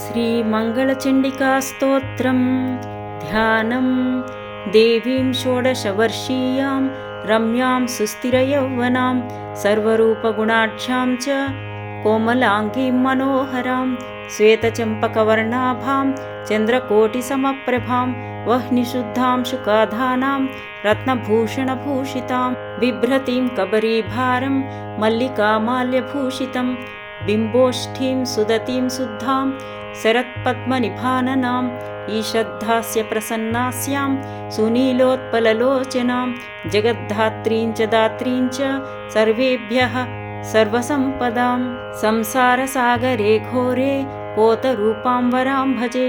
श्रीमङ्गलचण्डिकास्तोत्रं ध्यानं देवीं षोडशवर्षीयां रम्यां सुस्थिरयौवनां सर्वरूपगुणाढ्यां च कोमलाङ्गीं मनोहरां श्वेतचम्पकवर्णाभां चन्द्रकोटिसमप्रभां वह्निशुद्धां शुकाधानां रत्नभूषणभूषितां बिभ्रतीं कबरीभारं मल्लिकामाल्यभूषितं बिम्बोष्ठीं सुदतीं शुद्धां शरत्पद्मनिभाननाम् ईषद्धास्य प्रसन्नास्यां सुनीलोत्पललोचनां जगद्धात्रीं च दात्रीं च सर्वेभ्यः सर्वसम्पदां संसारसागरे घोरे पोतरूपां वरां भजे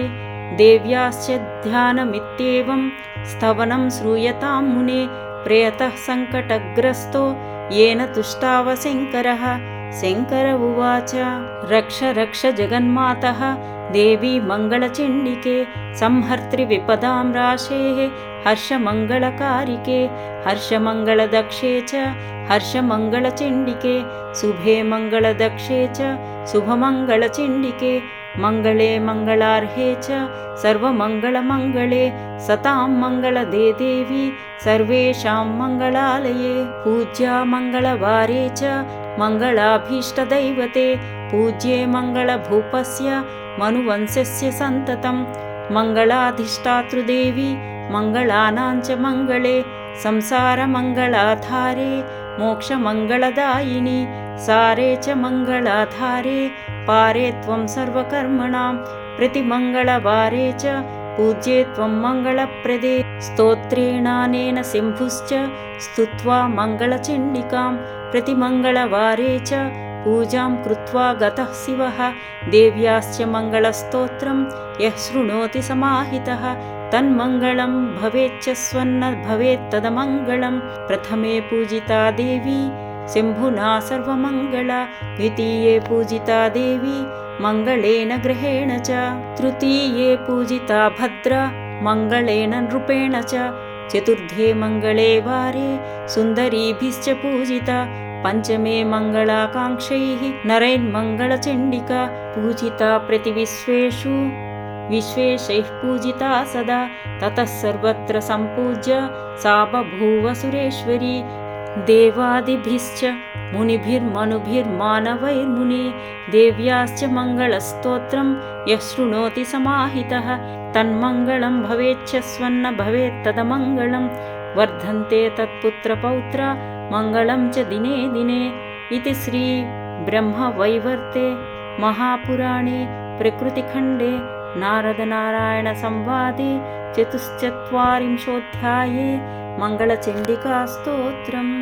देव्याश्च ध्यानमित्येवं स्तवनं श्रूयतां मुने प्रयतः सङ्कटग्रस्तो येन तुष्टावशङ्करः शङ्कर उवाच रक्ष रक्ष जगन्मातः देवी मङ्गलचण्डिके संहर्तृविपदां राशेः हर्षमङ्गलकारिके हर्षमङ्गलदक्षे च हर्षमङ्गलचण्डिके शुभे मङ्गलदक्षे च शुभमङ्गलचण्डिके मङ्गले मङ्गलार्हे च सर्वमङ्गलमङ्गले सतां मङ्गलदे देवी सर्वेषां मङ्गलालये पूज्या मङ्गलवारे च मङ्गलाभीष्टदैवते पूज्ये मङ्गलभूपस्य मनुवंशस्य सन्ततं मङ्गलाधिष्ठातृदेवी मङ्गलानां च मङ्गले संसारमङ्गलाधारे मोक्षमङ्गलदायिनि सारे च मङ्गलाधारे पारे त्वं सर्वकर्मणां प्रतिमङ्गलवारे च पूज्ये त्वं मङ्गलप्रदे स्तोत्रेणानेन सिंहुश्च स्तुत्वा मङ्गलचण्डिकां प्रतिमङ्गलवारे च पूजां कृत्वा गतः शिवः देव्याश्च मङ्गलस्तोत्रं यः शृणोति समाहितः तन्मङ्गलं भवेच्च स्वन्न भवेत् तदमङ्गलं प्रथमे पूजिता देवी शम्भुना सर्वमङ्गला द्वितीये पूजिता देवी मङ्गलेन ग्रहेण च तृतीये पूजिता भद्रा मङ्गलेन नृपेण च चतुर्थे मङ्गले वारे सुन्दरीभिश्च पूजिता पञ्चमे मङ्गलाकाङ्क्षैः नरैर्मङ्गलचण्डिका पूजिता प्रतिविश्वेषु विश्वेशैः पूजिता सदा ततः सर्वत्र सम्पूज्य सा बभूव सुरेश्वरी देवादिभिश्च मुनिभिर्मनुभिर्मानवैर्मुने देव्याश्च मङ्गलस्तोत्रं यः शृणोति समाहितः तन्मङ्गलं भवेच्च स्वन्न भवेत् तदमङ्गलं वर्धन्ते तत्पुत्रपौत्र मङ्गलं च दिने दिने इति श्रीब्रह्मवैवर्ते महापुराणे प्रकृतिखण्डे नारदनारायणसंवादे चतुश्चत्वारिंशोऽध्याये मङ्गलचण्डिकास्तोत्रम्।